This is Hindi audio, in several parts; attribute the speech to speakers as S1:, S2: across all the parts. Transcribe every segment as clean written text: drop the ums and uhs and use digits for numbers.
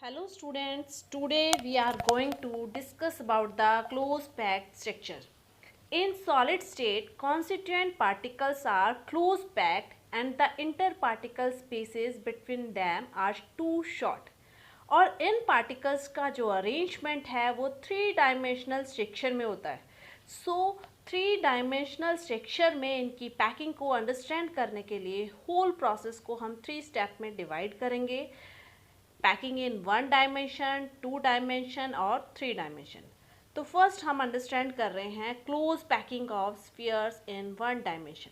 S1: Hello students, today we are going to discuss about the closed packed structure. In solid state, constituent particles are close packed and the interparticle spaces between them are too short. और इन पार्टिकल्स का जो अरेंजमेंट है वो थ्री डायमेंशनल स्ट्रक्चर में होता है. सो थ्री डायमेंशनल स्ट्रक्चर में इनकी पैकिंग को अंडरस्टैंड करने के लिए होल प्रोसेस को हम थ्री स्टेप में डिवाइड करेंगे. Packing in one dimension, two dimension और थ्री डायमेंशन. तो फर्स्ट हम अंडरस्टैंड कर रहे हैं close packing of spheres in one dimension.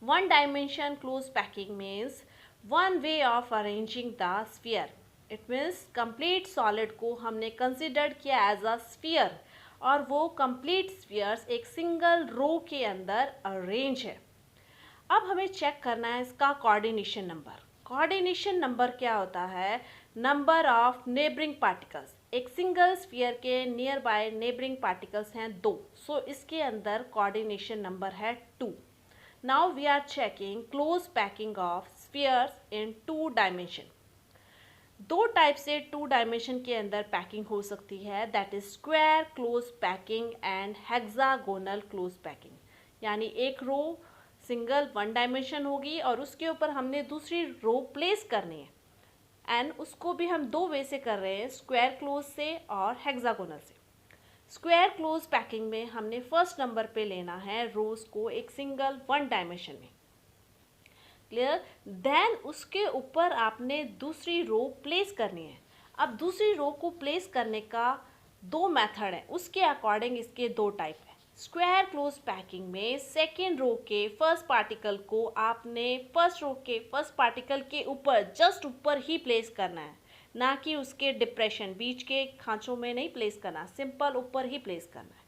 S1: One dimension close packing means one way of arranging the sphere. It means complete solid को हमने कंसिडर्ड किया एज अ स्फीयर और वो कंप्लीट स्फीयर्स एक सिंगल रो के अंदर अरेंज है. अब हमें चेक करना है इसका कोऑर्डिनेशन नंबर. कोऑर्डिनेशन नंबर क्या होता है? Number of neighboring particles. एक सिंगल स्फीयर के नियर बाय नेबरिंग पार्टिकल्स हैं 2. सो इसके अंदर कोऑर्डिनेशन नंबर है 2. Now we are checking close packing of spheres in two dimension. दो टाइप से टू डायमेंशन के अंदर पैकिंग हो सकती है, that is square close packing and hexagonal close packing. यानी एक रो सिंगल वन डायमेंशन होगी और उसके ऊपर हमने दूसरी रो प्लेस करनी है एंड उसको भी हम दो वे से कर रहे हैं, स्क्वायर क्लोज से और हेक्सागोनल से. स्क्वायर क्लोज पैकिंग में हमने फर्स्ट नंबर पे लेना है रोज को एक सिंगल वन डायमेंशन में. क्लियर? देन उसके ऊपर आपने दूसरी रो प्लेस करनी है. अब दूसरी रो को प्लेस करने का दो मेथड है, उसके अकॉर्डिंग इसके दो टाइप है. स्क्वायर क्लोज पैकिंग में सेकेंड रो के फर्स्ट पार्टिकल को आपने फर्स्ट रो के फर्स्ट पार्टिकल के ऊपर जस्ट ऊपर ही प्लेस करना है, ना कि उसके डिप्रेशन बीच के खांचों में नहीं प्लेस करना, सिंपल ऊपर ही प्लेस करना है.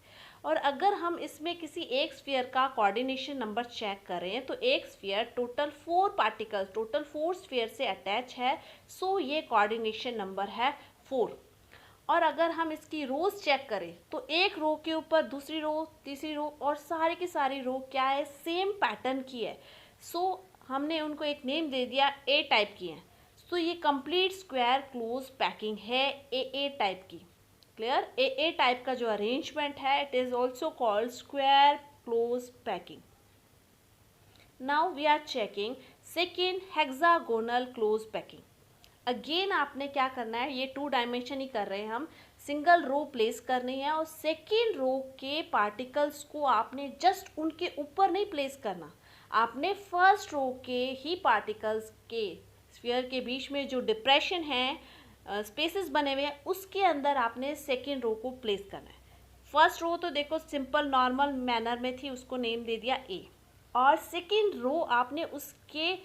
S1: और अगर हम इसमें किसी एक स्फीयर का कोऑर्डिनेशन नंबर चेक करें तो एक sphere total 4 particles total 4 sphere से अटैच है. सो ये कोऑर्डिनेशन नंबर है 4. और अगर हम इसकी रोज चेक करें तो एक रो के ऊपर दूसरी रो, तीसरी रो और सारी की सारी रो क्या है? सेम पैटर्न की है. सो हमने उनको एक नेम दे दिया, ए टाइप की है. सो ये कंप्लीट स्क्वायर क्लोज पैकिंग है ए टाइप की. क्लियर? ए टाइप का जो अरेंजमेंट है it is also called square close packing. Now we are checking second hexagonal close packing. Again आपने क्या करना है, ये टू डायमेंशन ही कर रहे हैं हम, सिंगल रो प्लेस करनी है और सेकेंड रो के पार्टिकल्स को आपने जस्ट उनके ऊपर नहीं प्लेस करना, आपने फर्स्ट रो के ही पार्टिकल्स के स्फीयर के बीच में जो डिप्रेशन है, स्पेसेस बने हुए हैं, उसके अंदर आपने सेकेंड रो को प्लेस करना है. फर्स्ट रो तो देखो सिंपल नॉर्मल मैनर में थी, उसको नेम दे दिया ए. और सेकेंड रो आपने उसके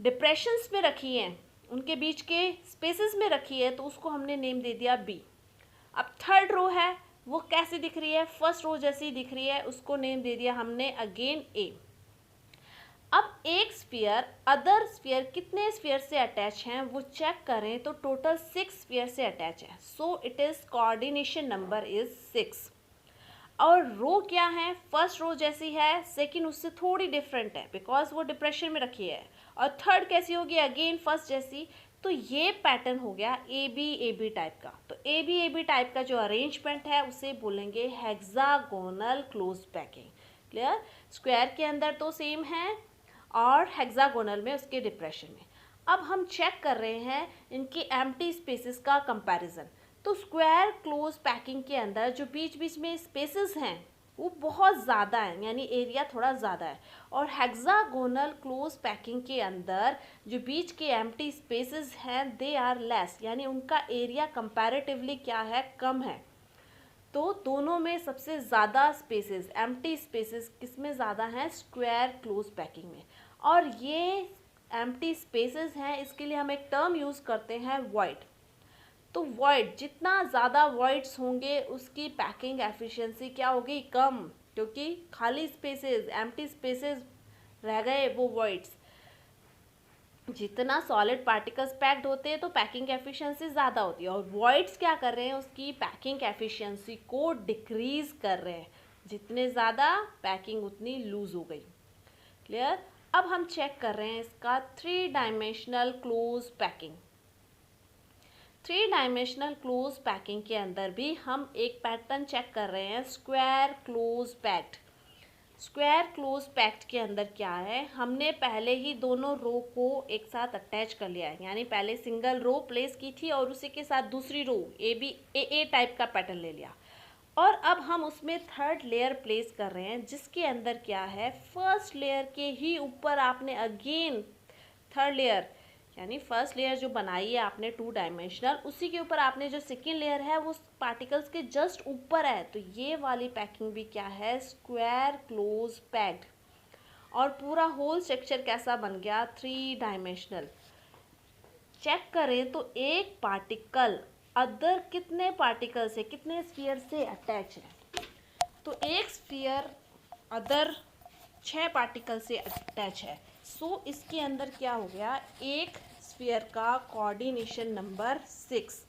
S1: डिप्रेशंस में रखी है, उनके बीच के स्पेसेस में रखी है, तो उसको हमने नेम दे दिया बी. अब थर्ड रो है वो कैसे दिख रही है? फर्स्ट रो जैसी दिख रही है, उसको नेम दे दिया हमने अगेन ए. अब एक स्फीयर अदर स्फीयर कितने स्फीयर से अटैच हैं वो चेक करें तो टोटल 6 स्फीयर से अटैच है. So it is coordination number is 6. और रो क्या है? फर्स्ट रो जैसी है, सेकंड उससे थोड़ी डिफरेंट है बिकॉज वो डिप्रेशन में रखी है. और थर्ड कैसी होगी? अगेन फर्स्ट जैसी. तो ये पैटर्न हो गया ए बी टाइप का. तो ए बी टाइप का जो अरेंजमेंट है उसे बोलेंगे hexagonal close packing. Clear? Square के अंदर तो सेम है और हेक्सागोनल में उसके डिप्रेशन में. अब हम चेक कर रहे हैं इनकी एम्प्टी स्पेसेस का कंपैरिजन. तो स्क्वायर क्लोज पैकिंग के अंदर जो बीच बीच में स्पेसेस हैं वो बहुत ज़्यादा है, यानी एरिया थोड़ा ज़्यादा है. और हेक्सागोनल क्लोज पैकिंग के अंदर जो बीच के एम्प्टी स्पेसेस हैं दे आर लेस, यानी उनका एरिया कंपैरेटिवली क्या है? कम है. तो दोनों में सबसे ज़्यादा स्पेसेस, एम्प्टी स्पेसेस किस में ज़्यादा हैं? स्क्वायर क्लोज पैकिंग में. और ये एम्प्टी स्पेसेस हैं, इसके लिए हम एक टर्म यूज़ करते हैं वॉइड. तो वॉइड, जितना ज़्यादा वॉइड्स होंगे उसकी पैकिंग एफिशिएंसी क्या होगी? कम, क्योंकि खाली स्पेसेस, एम्प्टी स्पेसेस रह गए वो वॉइड्स. जितना सॉलिड पार्टिकल्स पैक्ड होते हैं तो पैकिंग एफिशिएंसी ज़्यादा होती है और वॉइड्स क्या कर रहे हैं? उसकी पैकिंग एफिशिएंसी को डिक्रीज कर रहे हैं. जितने ज़्यादा पैकिंग उतनी लूज हो गई. क्लियर? अब हम चेक कर रहे हैं इसका three dimensional close packing. Three dimensional close packing के अंदर भी हम एक पैटर्न चेक कर रहे हैं, square close packed. Square close packed के अंदर क्या है, हमने पहले ही दोनों रो को एक साथ अटैच कर लिया है, यानी पहले सिंगल रो प्लेस की थी और उसी के साथ दूसरी रो ए टाइप का पैटर्न ले लिया, और अब हम उसमें थर्ड लेयर प्लेस कर रहे हैं, जिसके अंदर क्या है, फर्स्ट लेयर के ही ऊपर आपने अगेन थर्ड लेयर, यानी फर्स्ट लेयर जो बनाई है आपने टू डायमेंशनल, उसी के ऊपर आपने जो सेकेंड लेयर है वो पार्टिकल्स के जस्ट ऊपर है। तो ये वाली पैकिंग भी क्या है, स्क्वायर क्लोज पैक्ड। और पूरा होल स्ट्रक्चर कैसा बन गया, थ्री डायमेंशनल। चेक करें तो एक पार्टिकल अदर कितने पार्टिकल से, कितने स्फीयर से अटैच है, तो एक स्फीयर अदर 6 पार्टिकल से अटैच है। सो इसके अंदर क्या हो गया, एक स्फीयर का कोऑर्डिनेशन नंबर 6।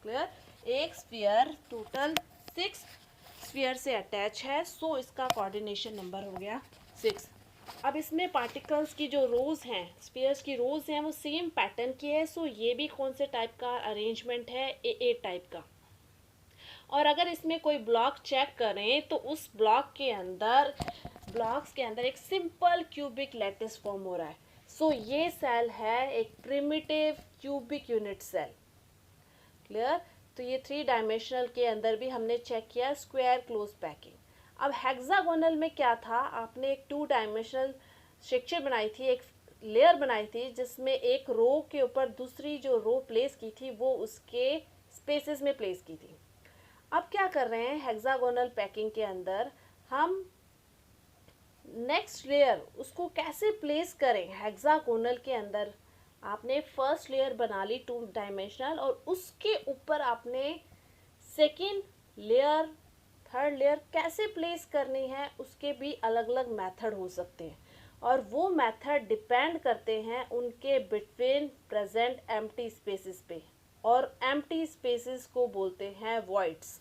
S1: क्लियर, एक स्फीयर टोटल 6 स्फीयर से अटैच है, सो इसका कोऑर्डिनेशन नंबर हो गया 6। अब इसमें पार्टिकल्स की जो रोज हैं, स्फीयर्स की रोज हैं, वो सेम पैटर्न की है, सो ये भी कौन से टाइप का अरेंजमेंट है, ए टाइप का। और अगर इसमें कोई ब्लॉक चेक करें तो उस ब्लॉक्स के अंदर एक सिंपल क्यूबिक लैटिस फॉर्म हो रहा है। सो ये सेल है एक primitive cubic unit cell. Clear, तो ये थ्री डायमेंशनल के अंदर भी हमने चेक किया स्क्वायर क्लोज पैकिंग। अब हेक्सागोनल में क्या था, आपने एक टू डायमेंशनल स्ट्रक्चर बनाई थी, एक लेयर बनाई थी, जिसमें एक रो के ऊपर दूसरी जो रो प्लेस की थी वो उसके स्पेसेस में प्लेस की थी। अब क्या कर रहे हैं, हेक्सागोनल पैकिंग के अंदर हम नेक्स्ट लेयर उसको कैसे प्लेस करें। हेक्सागोनल के अंदर आपने फर्स्ट लेयर बना ली टू डायमेंशनल, और उसके ऊपर आपने सेकेंड लेयर, थर्ड लेयर कैसे प्लेस करनी है, उसके भी अलग अलग मेथड हो सकते हैं, और वो मेथड डिपेंड करते हैं उनके बिटवीन प्रेजेंट एम्प्टी स्पेसेस पे, और एम्प्टी स्पेसेस को बोलते हैं वॉइड्स।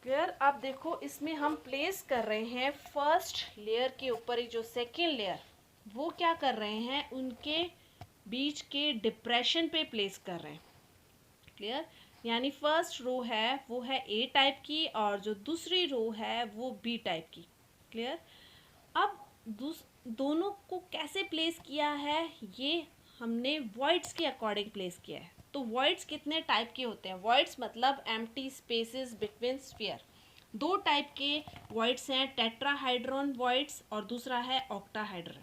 S1: क्लियर, अब देखो इसमें हम प्लेस कर रहे हैं फर्स्ट लेयर के ऊपर ही जो सेकेंड लेयर, वो क्या कर रहे हैं, उनके बीच के डिप्रेशन पे प्लेस कर रहे हैं। क्लियर, यानी फर्स्ट रो है वो है ए टाइप की, और जो दूसरी रो है वो बी टाइप की। क्लियर, अब दोनों को कैसे प्लेस किया है, ये हमने वॉइड्स के अकॉर्डिंग प्लेस किया है। तो वॉइड्स कितने टाइप के होते हैं, वॉइड्स मतलब एम्प्टी स्पेसेस बिटवीन स्फीयर। दो टाइप के वॉइड्स हैं, टेट्राहाइड्रल वॉइड्स और दूसरा है ऑक्टाहाइड्रल।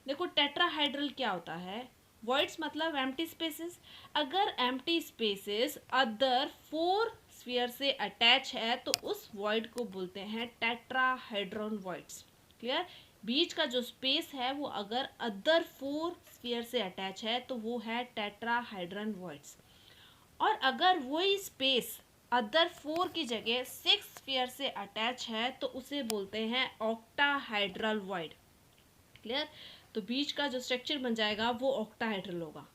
S1: देखो टेट्राहाइड्रल क्या होता है, वॉइड्स मतलब एम्प्टी स्पेसेस। अगर एम्प्टी स्पेसेस अदर 4 स्फीयर से अटैच है तो उस वॉइड को बोलते हैं टेट्राहाइड्रल वॉइड्स। क्लियर, बीच का जो स्पेस है वो अगर अदर 4 स्फीयर से अटैच है तो वो है टेट्राहाइड्रल वॉइड्स। और अगर वही स्पेस अदर 4 की जगह 6 स्फीयर से अटैच है तो उसे बोलते हैं ऑक्टाहाइड्रल वॉइड। क्लियर, तो बीच का जो स्ट्रक्चर बन जाएगा वो ऑक्टाहाइड्रल होगा।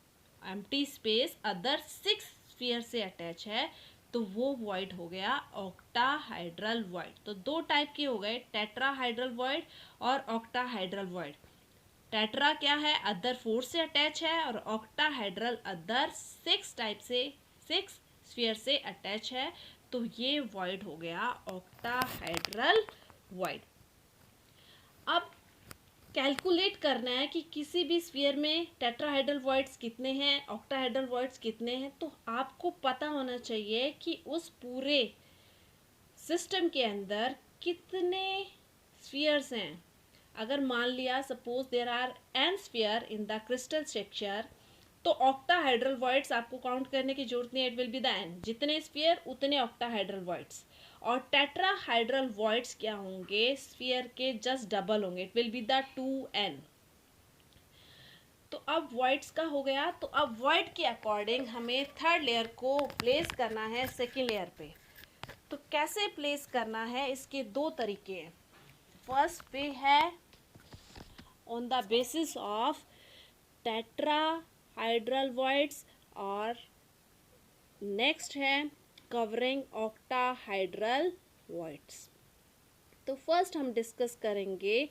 S1: एम्प्टी स्पेस अदर 6 स्फीयर से अटैच है तो वो वॉइड हो गया ऑक्टाहाइड्रल वॉइड। तो दो टाइप के हो गए, टेट्राहाइड्रल वॉइड और ऑक्टाहाइड्रल वॉइड। टेट्रा क्या है, अदर 4 से अटैच है, और ऑक्टाहाइड्रल अदर 6 टाइप से 6 स्फीयर से अटैच है, तो ये वॉइड हो गया ऑक्टाहाइड्रल वॉइड। अब कैलकुलेट करना है कि किसी भी स्फीयर में टेट्राहाइड्रल वॉइड्स कितने हैं, ऑक्टाहाइड्रल वॉइड्स कितने हैं। तो आपको पता होना चाहिए कि उस पूरे सिस्टम के अंदर कितने स्फीयर्स हैं। अगर मान लिया suppose there are n sphere in the crystal structure, तो ऑक्टाहाइड्रल वॉइड्स आपको काउंट करने की जरूरत नहीं है, it will be the n, जितने स्फीयर उतने ऑक्टाहाइड्रल वॉइड्स। और टेट्राहाइड्रल वॉइड्स क्या होंगे, स्फीयर के जस्ट डबल होंगे, it will be the 2n। तो अब वॉइड्स का हो गया, तो अब वॉइड के अकॉर्डिंग हमें थर्ड लेयर को प्लेस करना है सेकेंड लेयर पे। तो कैसे प्लेस करना है, इसके दो तरीके हैं। फर्स्ट पे है on the basis of tetrahedral voids, और नेक्स्ट है कवरिंग ऑक्टाहाइड्रल वॉइड्स। तो फर्स्ट हम डिस्कस करेंगे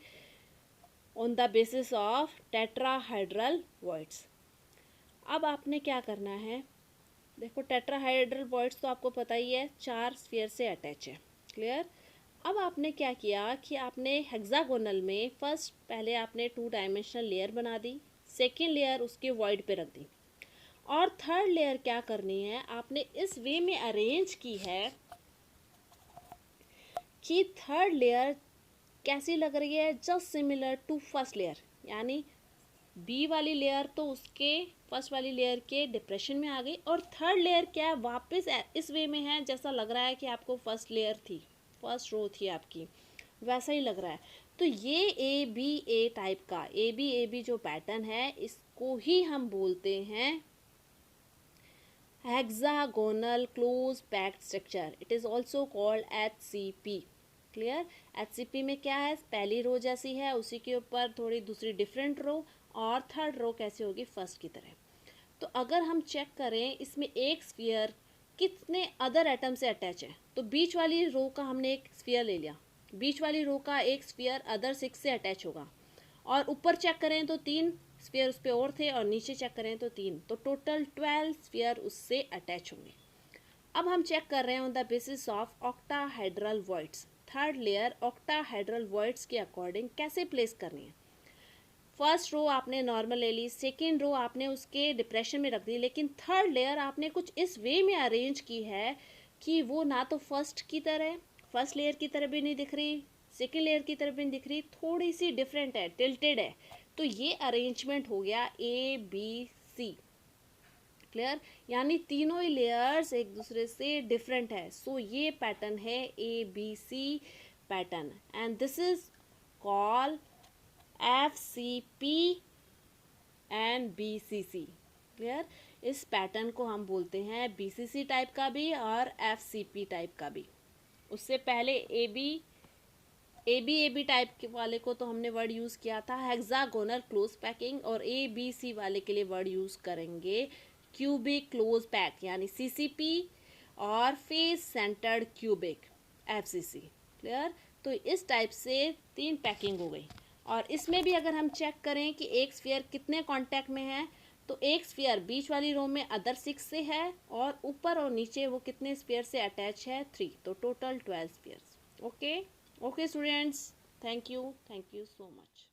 S1: on the basis of tetrahedral voids. अब आपने क्या करना है, देखो टेट्राहाइड्रल वॉइड्स तो आपको पता ही है 4 स्फीयर से अटैच है, क्लियर। अब आपने क्या किया कि आपने हेक्सागोनल में फर्स्ट पहले आपने 2 डायमेंशनल लेयर बना दी, सेकेंड लेयर उसके वॉइड पे रख दी, और थर्ड लेयर क्या करनी है, आपने इस वे में अरेंज की है कि थर्ड लेयर कैसी लग रही है, just similar to first layer, यानी बी वाली लेयर तो उसके फर्स्ट वाली लेयर के डिप्रेशन में आ गई, और थर्ड लेयर क्या है, वापस इस वे में है जैसा लग रहा है कि आपको फर्स्ट लेयर थी, फर्स्ट रो थी आपकी, वैसा ही लग रहा है। तो ये ए टाइप का ए बी जो पैटर्न है, इसको ही हम बोलते हैं hexagonal close packed structure. It is also called HCP. Clear. HCP में क्या है, पहली रो जैसी है उसी के ऊपर थोड़ी दूसरी डिफरेंट रो, और थर्ड रो कैसी होगी, फर्स्ट की तरह। तो अगर हम चेक करें इसमें एक स्फीयर कितने अदर एटम से अटैच है, तो बीच वाली रो का हमने एक स्फीयर ले लिया, बीच वाली रो का एक स्फीयर अदर 6 से अटैच होगा, और ऊपर चेक करें तो 3 स्फीयर उस पर और थे, और नीचे चेक करें तो 3, तो टोटल 12 स्फीयर उससे अटैच होंगे। अब हम चेक कर रहे हैं on the basis of octahedral voids, third layer octahedral voids के अकॉर्डिंग कैसे प्लेस करनी है। फर्स्ट रो आपने नॉर्मल ले ली, सेकेंड रो आपने उसके डिप्रेशन में रख दी, लेकिन थर्ड लेयर आपने कुछ इस वे में अरेंज की है कि वो ना तो फर्स्ट की तरह, फर्स्ट लेयर की तरह भी नहीं दिख रही, सेकेंड लेयर की तरफ भी नहीं दिख रही, थोड़ी सी डिफरेंट है, टिल्टेड है। तो ये अरेंजमेंट हो गया ABC, क्लियर, यानी तीनों ही लेयर्स एक दूसरे से डिफरेंट है। सो ये पैटर्न है ABC pattern, and this is call FCP and BCC, clear. इस पैटर्न को हम बोलते हैं BCC टाइप का भी और FCP टाइप का भी। उससे पहले AB टाइप के वाले को तो हमने वर्ड यूज़ किया था हेक्सागोनल क्लोज पैकिंग, और ABC वाले के लिए वर्ड यूज़ करेंगे क्यूबिक क्लोज पैक यानी CCP, और face centred cubic FCC, clear. तो इस टाइप से 3 पैकिंग हो गई, और इसमें भी अगर हम चेक करें कि एक स्फीयर कितने कांटेक्ट में है, तो एक स्फीयर बीच वाली रो में अदर 6 से है, और ऊपर और नीचे वो कितने स्फीयर से अटैच है, 3, तो total 12 spheres. Okay okay students, thank you so much.